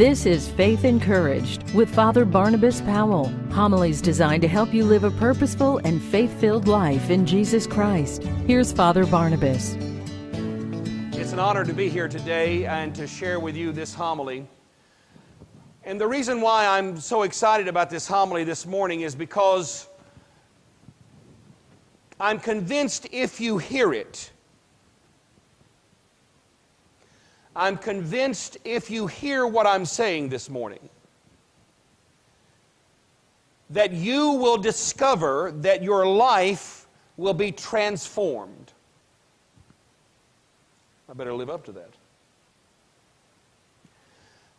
This is Faith Encouraged with Father Barnabas Powell. Homilies designed to help you live a purposeful and faith-filled life in Jesus Christ. Here's Father Barnabas. It's an honor to be here today and to share with you this homily. And the reason why I'm so excited about this homily this morning is because I'm convinced if you hear it, I'm convinced if you hear what I'm saying this morning, that you will discover that your life will be transformed. I better live up to that.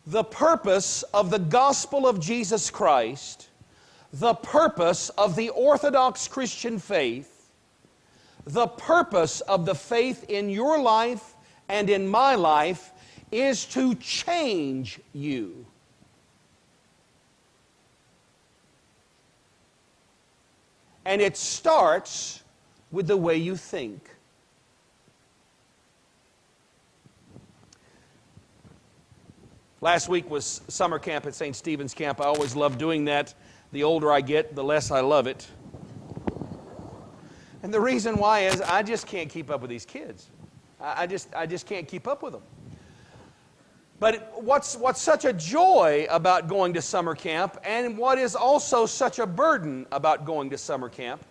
The purpose of the gospel of Jesus Christ, the purpose of the Orthodox Christian faith, the purpose of the faith in your life and in my life is to change you. And it starts with the way you think. Last week was summer camp at St. Stephen's Camp. I always love doing that. The older I get, the less I love it. And the reason why is I just can't keep up with these kids. I just can't keep up with them. But what's such a joy about going to summer camp, and what is also such a burden about going to summer camp,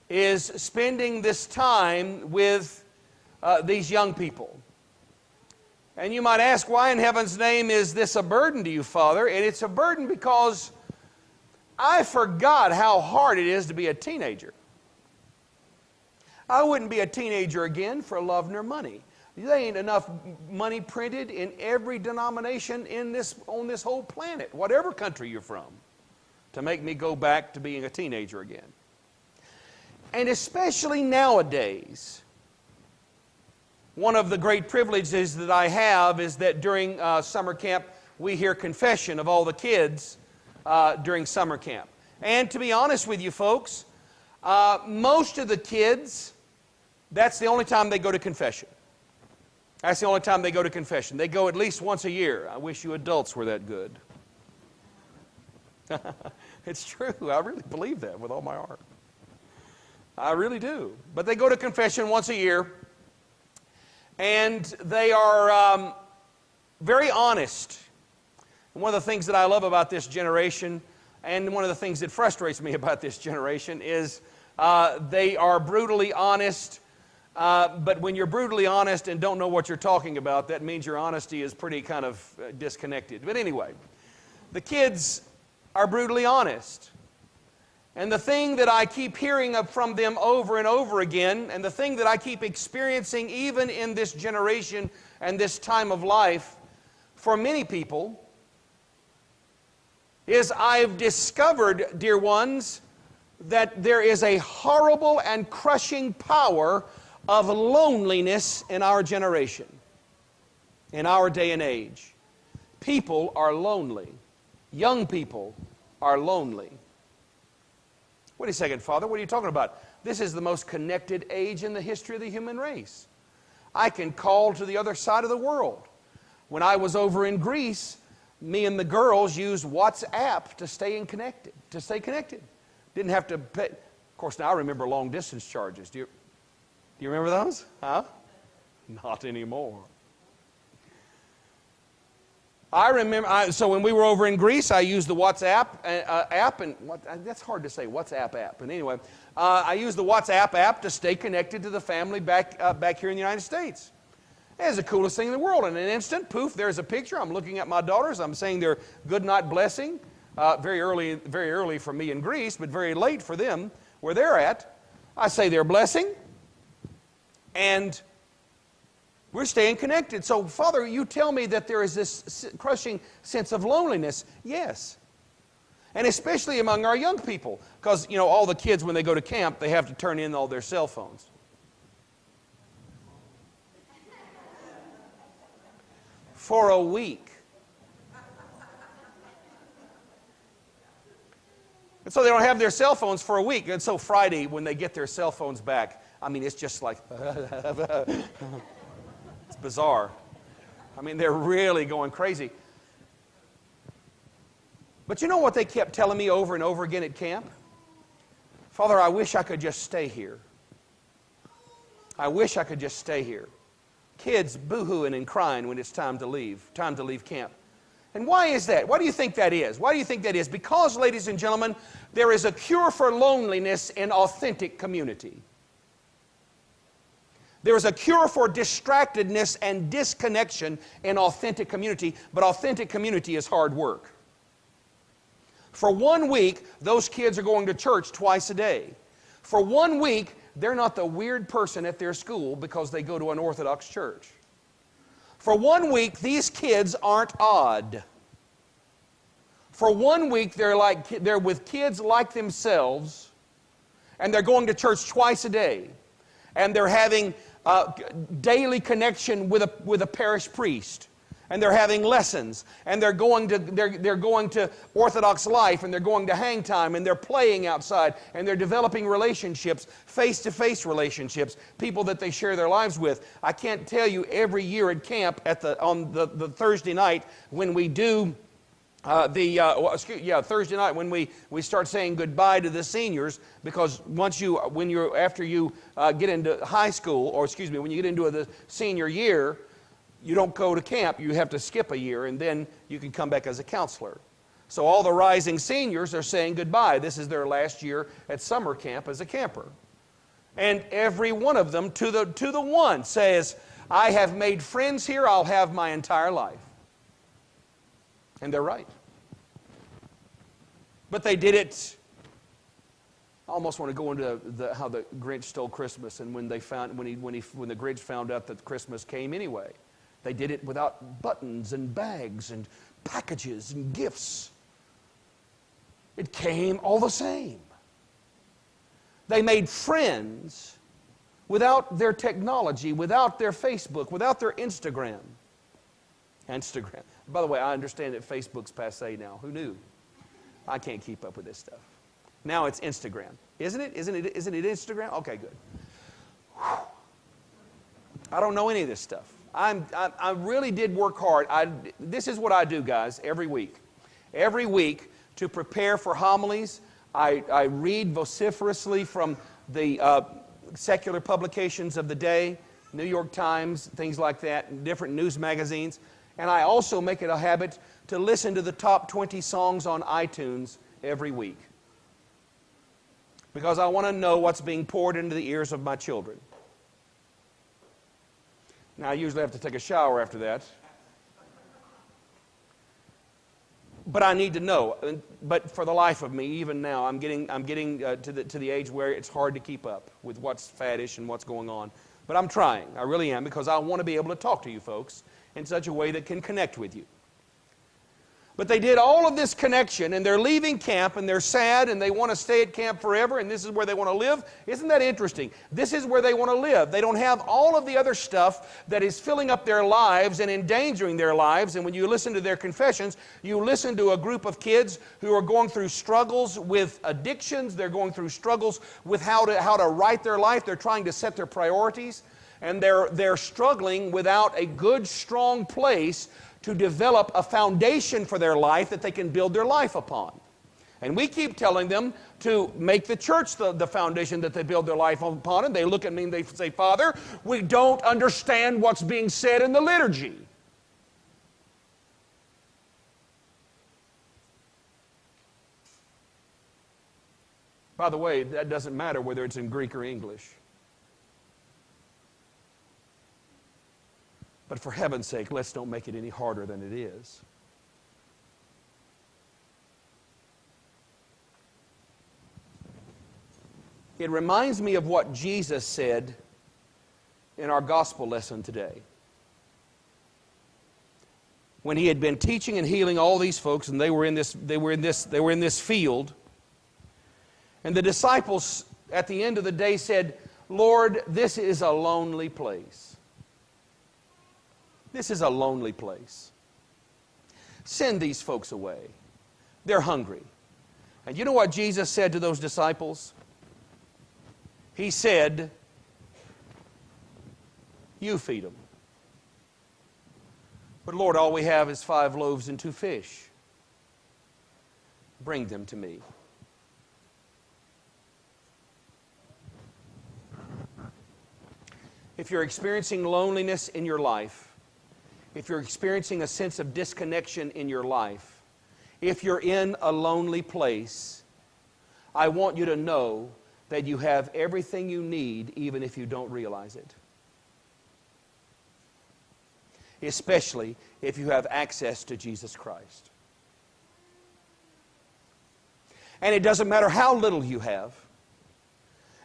is spending this time with these young people. And you might ask, why in heaven's name is this a burden to you, Father? And it's a burden because I forgot how hard it is to be a teenager. I wouldn't be a teenager again for love nor money. There ain't enough money printed in every denomination on this whole planet, whatever country you're from, to make me go back to being a teenager again. And especially nowadays, one of the great privileges that I have is that during summer camp, we hear confession of all the kids during summer camp. And to be honest with you folks, most of the kids, that's the only time they go to confession. That's the only time they go to confession. They go at least once a year. I wish you adults were that good. It's true. I really believe that with all my heart. I really do. But they go to confession once a year, and they are very honest. And one of the things that I love about this generation, and one of the things that frustrates me about this generation, is they are brutally honest. But when you're brutally honest and don't know what you're talking about, that means your honesty is pretty kind of disconnected. But anyway, the kids are brutally honest. And the thing that I keep hearing from them over and over again, and the thing that I keep experiencing even in this generation and this time of life for many people, is I've discovered, dear ones, that there is a horrible and crushing power of loneliness in our generation, in our day and age. People are lonely. Young people are lonely. Wait a second, Father, what are you talking about? This is the most connected age in the history of the human race. I can call to the other side of the world. When I was over in Greece, me and the girls used WhatsApp to stay connected. Didn't have to pay. Of course, now I remember long distance charges. Do you remember those? Huh? Not anymore. I remember, so when we were over in Greece, I used the WhatsApp app, and that's hard to say, WhatsApp app. But anyway, I used the WhatsApp app to stay connected to the family back here in the United States. It's the coolest thing in the world. In an instant, poof, there's a picture. I'm looking at my daughters. I'm saying their good night blessing. Very early for me in Greece, but very late for them where they're at. I say their blessing. And we're staying connected. So, Father, you tell me that there is this crushing sense of loneliness. Yes. And especially among our young people. Because, you know, all the kids, when they go to camp, they have to turn in all their cell phones. For a week. And so they don't have their cell phones for a week. And so Friday, when they get their cell phones back, I mean, it's just like, it's bizarre. I mean, they're really going crazy. But you know what they kept telling me over and over again at camp? Father, I wish I could just stay here. I wish I could just stay here. Kids boo-hooing and crying when it's time to leave camp. And why is that? Why do you think that is? Why do you think that is? Because, ladies and gentlemen, there is a cure for loneliness in authentic community. There is a cure for distractedness and disconnection in authentic community, but authentic community is hard work. For 1 week, those kids are going to church twice a day. For 1 week, they're not the weird person at their school because they go to an Orthodox church. For 1 week, these kids aren't odd. For 1 week, they're with kids like themselves, and they're going to church twice a day, and they're having daily connection with a parish priest, and they're having lessons, and they're going to Orthodox life, and they're going to hang time, and they're playing outside, and they're developing relationships, face-to-face relationships, people that they share their lives with. I can't tell you, every year at camp on the Thursday night when we do Thursday night when we start saying goodbye to the seniors, because after you get into high school, or when you get into the senior year, you don't go to camp. You have to skip a year, and then you can come back as a counselor. So all the rising seniors are saying goodbye. This is their last year at summer camp as a camper. And every one of them, to the one, says, I have made friends here I'll have my entire life. And they're right. But they did it. I almost want to go into how the Grinch stole Christmas, and when the Grinch found out that Christmas came anyway. They did it without buttons and bags and packages and gifts. It came all the same. They made friends without their technology, without their Facebook, without their Instagram. By the way, I understand that Facebook's passé now. Who knew? I can't keep up with this stuff. Now it's Instagram. Isn't it? Isn't it Instagram? Okay, good. Whew. I don't know any of this stuff. I really did work hard. This is what I do, guys, every week. Every week, to prepare for homilies, I read vociferously from the secular publications of the day, New York Times, things like that, different news magazines. And I also make it a habit to listen to the top 20 songs on iTunes every week, because I want to know what's being poured into the ears of my children. Now, I usually have to take a shower after that. But I need to know. But for the life of me, even now, I'm getting to the age where it's hard to keep up with what's faddish and what's going on. But I'm trying. I really am, because I want to be able to talk to you folks in such a way that can connect with you. But they did all of this connection, and they're leaving camp, and they're sad, and they want to stay at camp forever, and this is where they want to live. Isn't that interesting? This is where they want to live. They don't have all of the other stuff that is filling up their lives and endangering their lives. And when you listen to their confessions, you listen to a group of kids who are going through struggles with addictions. They're going through struggles with how to right their life. They're trying to set their priorities, and they're struggling without a good, strong place to develop a foundation for their life that they can build their life upon. And we keep telling them to make the church the foundation that they build their life upon, and they look at me and they say, Father, we don't understand what's being said in the liturgy. By the way, that doesn't matter whether it's in Greek or English. But for heaven's sake, let's don't make it any harder than it is. It reminds me of what Jesus said in our gospel lesson today. When he had been teaching and healing all these folks, and they were in this field, and the disciples at the end of the day said, Lord, this is a lonely place. This is a lonely place. Send these folks away. They're hungry. And you know what Jesus said to those disciples? He said, you feed them. But Lord, all we have is 5 loaves and 2 fish. bring them to me. If you're experiencing loneliness in your life, if you're experiencing a sense of disconnection in your life, if you're in a lonely place, I want you to know that you have everything you need, even if you don't realize it. Especially if you have access to Jesus Christ. And it doesn't matter how little you have.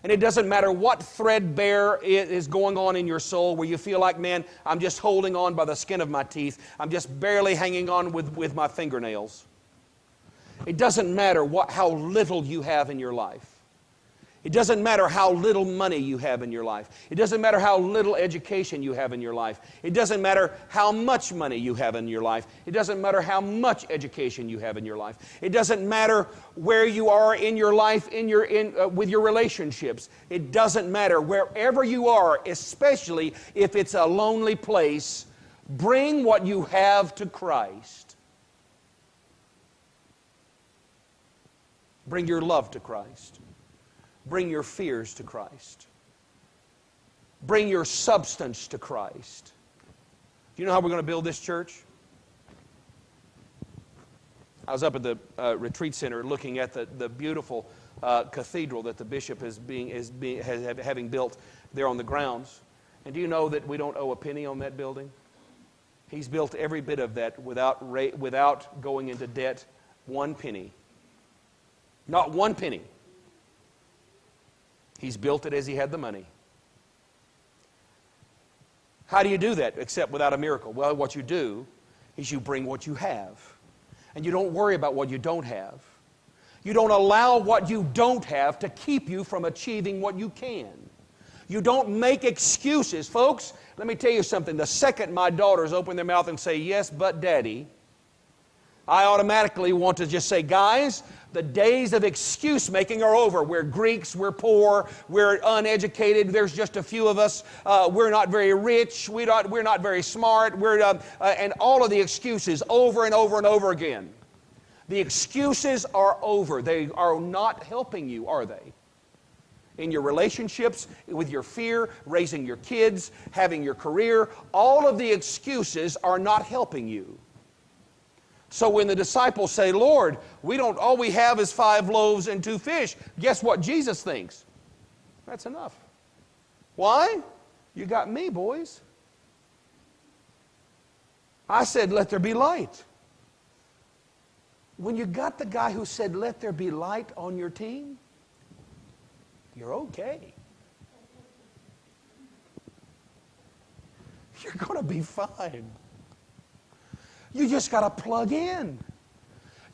And it doesn't matter what threadbare is going on in your soul where you feel like, man, I'm just holding on by the skin of my teeth. I'm just barely hanging on with my fingernails. It doesn't matter how little you have in your life. It doesn't matter how little money you have in your life. It doesn't matter how little education you have in your life. It doesn't matter how much money you have in your life. It doesn't matter how much education you have in your life. It doesn't matter where you are in your life with your relationships. It doesn't matter. Wherever you are, especially if it's a lonely place, bring what you have to Christ. Bring your love to Christ. Bring your fears to Christ. Bring your substance to Christ. Do you know how we're going to build this church? I was up at the retreat center looking at the beautiful cathedral that the bishop is having built there on the grounds. And do you know that we don't owe a penny on that building? He's built every bit of that without going into debt, 1 penny. Not 1 penny. He's built it as he had the money. How do you do that except without a miracle? Well, what you do is you bring what you have. And you don't worry about what you don't have. You don't allow what you don't have to keep you from achieving what you can. You don't make excuses. Folks, let me tell you something. The second my daughters open their mouth and say, yes, but Daddy, I automatically want to just say, guys, the days of excuse making are over. We're Greeks, we're poor, we're uneducated, there's just a few of us, we're not very rich, we're not very smart, and all of the excuses over and over and over again. The excuses are over. They are not helping you, are they? In your relationships, with your fear, raising your kids, having your career, all of the excuses are not helping you. So when the disciples say, Lord, all we have is 5 loaves and 2 fish, guess what Jesus thinks? That's enough. Why? You got me, boys. I said, let there be light. When you got the guy who said, let there be light on your team, you're okay. You're going to be fine. You just got to plug in.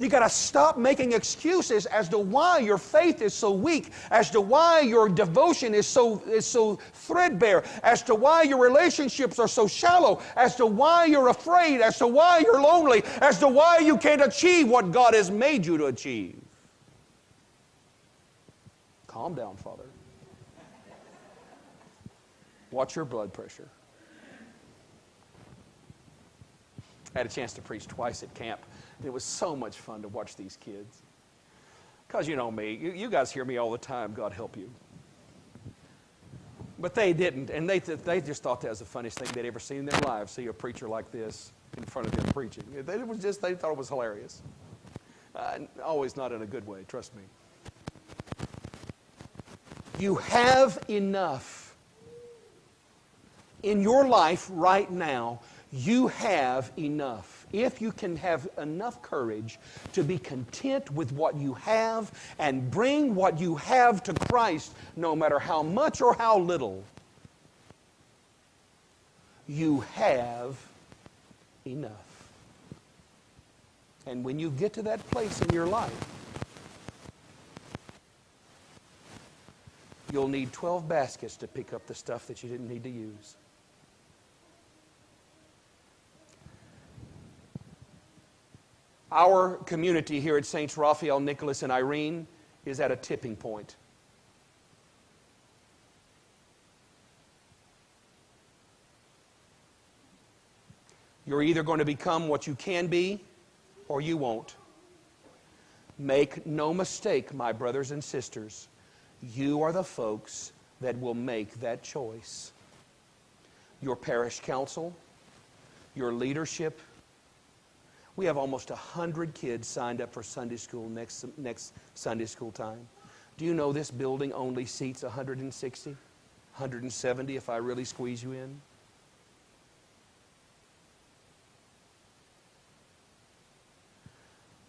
You got to stop making excuses as to why your faith is so weak, as to why your devotion is so threadbare, as to why your relationships are so shallow, as to why you're afraid, as to why you're lonely, as to why you can't achieve what God has made you to achieve. Calm down, Father. Watch your blood pressure. I had a chance to preach twice at camp. It was so much fun to watch these kids. Because you know me, you guys hear me all the time, God help you. But they didn't, and they just thought that was the funniest thing they'd ever seen in their lives, see a preacher like this in front of them preaching. They thought it was hilarious. Always not in a good way, trust me. You have enough in your life right now. You have enough. If you can have enough courage to be content with what you have and bring what you have to Christ, no matter how much or how little, you have enough. And when you get to that place in your life, you'll need 12 baskets to pick up the stuff that you didn't need to use. Our community here at Saints Raphael, Nicholas, and Irene is at a tipping point. You're either going to become what you can be or you won't. Make no mistake, my brothers and sisters, you are the folks that will make that choice. Your parish council, your leadership. We have almost 100 kids signed up for Sunday school next Sunday school time. Do you know this building only seats 160, 170 if I really squeeze you in?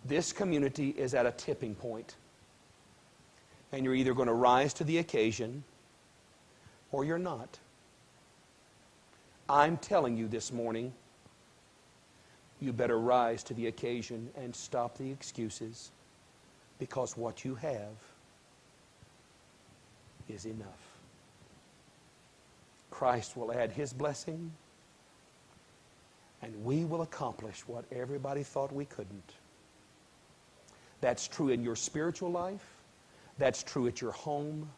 This community is at a tipping point. And you're either going to rise to the occasion or you're not. I'm telling you this morning, you better rise to the occasion and stop the excuses, because what you have is enough. Christ will add His blessing, and we will accomplish what everybody thought we couldn't. That's true in your spiritual life. That's true at your home.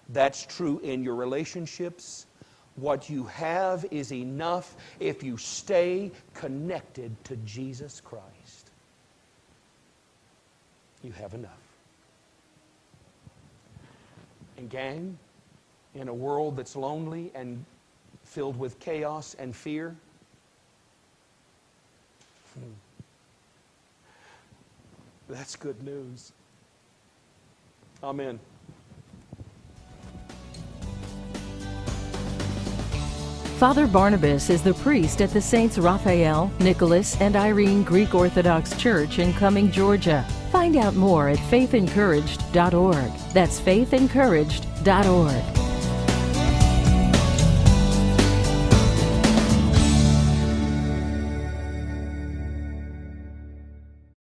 That's true in your relationships. What you have is enough if you stay connected to Jesus Christ. You have enough. And gang, in a world that's lonely and filled with chaos and fear, that's good news. Amen. Father Barnabas is the priest at the Saints Raphael, Nicholas, and Irene Greek Orthodox Church in Cumming, Georgia. Find out more at faithencouraged.org. That's faithencouraged.org.